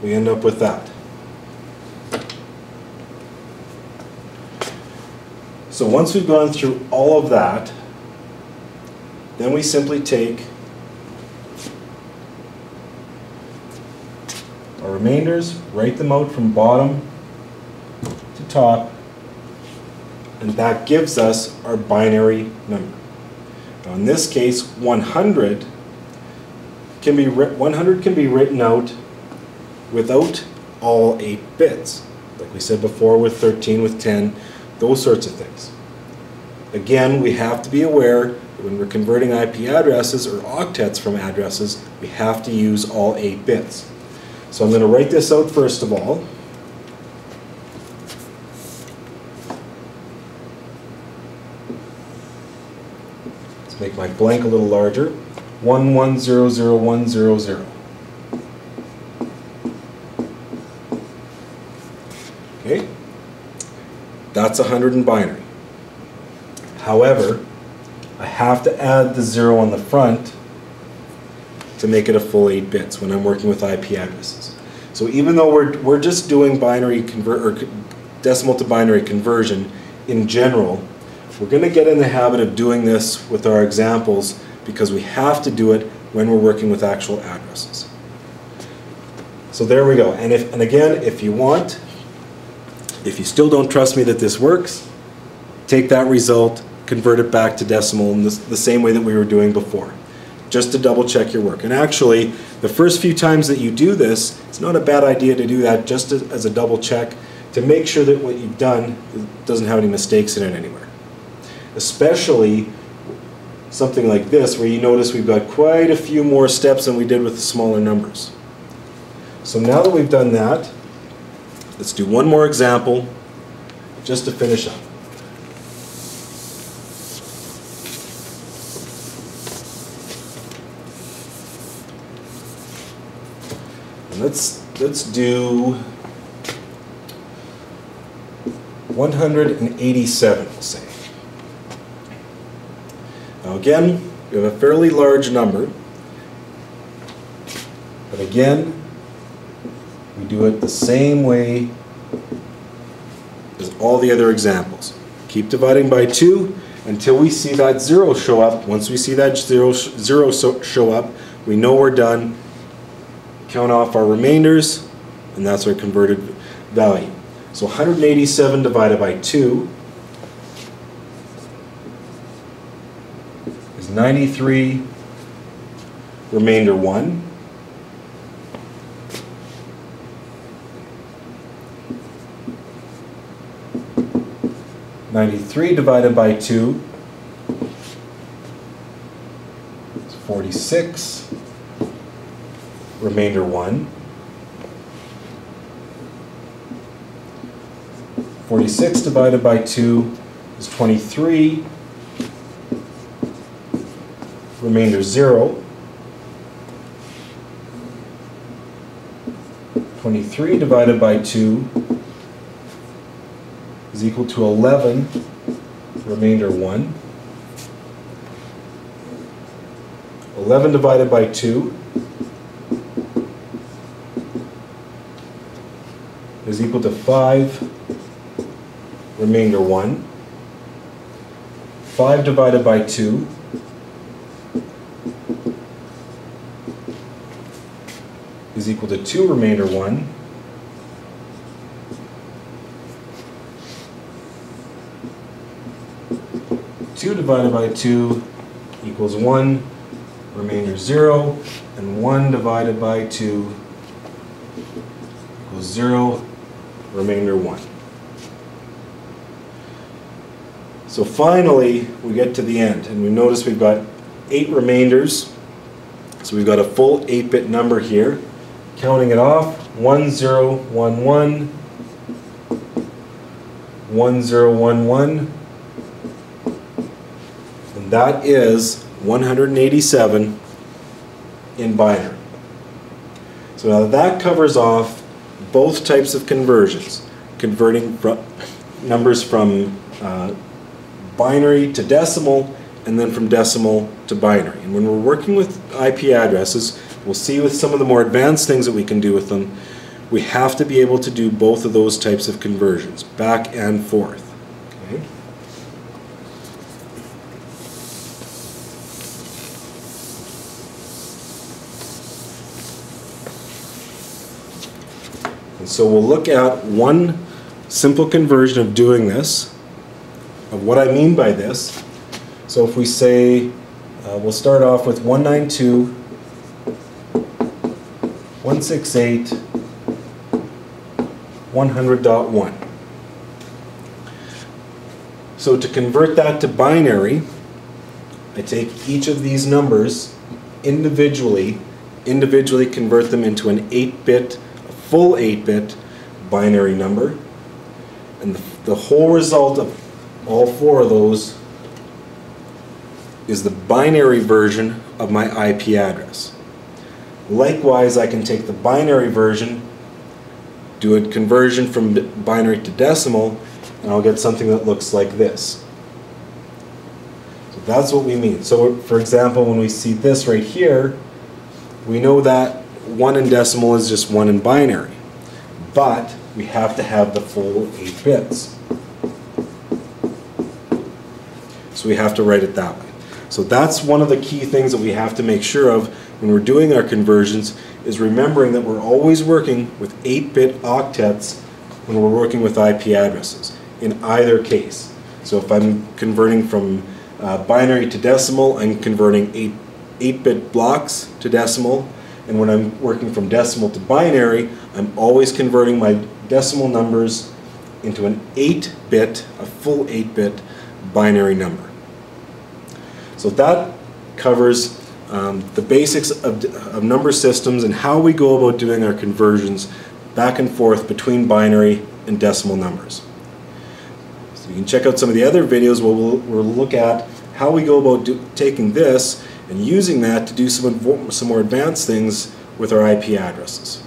we end up with that. So once we've gone through all of that, then we simply take our remainders, write them out from bottom to top, and that gives us our binary number. Now in this case, 100 can be written out without all 8 bits. Like we said before with 13, with 10, those sorts of things. Again, we have to be aware that when we're converting IP addresses or octets from addresses, we have to use all 8 bits. So I'm going to write this out first of all. Let's make my blank a little larger. 1100100. Okay, that's 100 in binary. However, I have to add the 0 on the front to make it a full 8 bits when I'm working with IP addresses. So even though we're just doing binary decimal to binary conversion in general, we're going to get in the habit of doing this with our examples because we have to do it when we're working with actual addresses. So there we go. And again, if you still don't trust me that this works, take that result, convert it back to decimal in the same way that we were doing before, just to double check your work. And actually, the first few times that you do this, it's not a bad idea to do that just as a double check to make sure that what you've done doesn't have any mistakes in it anywhere. Especially something like this where you notice we've got quite a few more steps than we did with the smaller numbers. So now that we've done that, let's do one more example just to finish up. And let's do 187, we'll say. Now again, we have a fairly large number, but again, we do it the same way as all the other examples. Keep dividing by 2 until we see that 0 show up. Once we see that 0 show up, we know we're done. Count off our remainders, and that's our converted value. So 187 divided by 2 is 93, remainder 1. (93) divided by 2 is 46, remainder 1. 46 divided by 2 is 23, remainder 0. 23 divided by 2 is equal to 11, remainder 1. 11 divided by 2 is equal to 5, remainder 1. 5 divided by 2 is equal to 2, remainder 1. 2 divided by 2 equals 1, remainder 0, and 1 divided by 2 equals 0, remainder 1. So finally, we get to the end, and we notice we've got 8 remainders, so we've got a full 8-bit number here. Counting it off, 1011, 1011, and that is 187 in binary. So now that covers off both types of conversions, converting numbers from binary to decimal, and then from decimal to binary. And when we're working with IP addresses, we'll see with some of the more advanced things that we can do with them, we have to be able to do both of those types of conversions, back and forth. Okay? And so we'll look at one simple conversion of doing this, of what I mean by this. So if we say, we'll start off with 192.168.100.1. So to convert that to binary, I take each of these numbers individually convert them into an 8-bit, a full 8-bit binary number, and the whole result of all four of those is the binary version of my IP address. Likewise, I can take the binary version, do a conversion from binary to decimal, and I'll get something that looks like this. So that's what we mean. So for example, when we see this right here, we know that 1 in decimal is just 1 in binary, but we have to have the full 8 bits. So we have to write it that way. So that's one of the key things that we have to make sure of when we're doing our conversions, is remembering that we're always working with 8-bit octets when we're working with IP addresses, in either case. So if I'm converting from binary to decimal, I'm converting 8-bit blocks to decimal, and when I'm working from decimal to binary, I'm always converting my decimal numbers into an 8-bit, a full 8-bit binary number. So that covers the basics of number systems and how we go about doing our conversions back and forth between binary and decimal numbers. So you can check out some of the other videos where we'll look at how we go about taking this and using that to do some more advanced things with our IP addresses.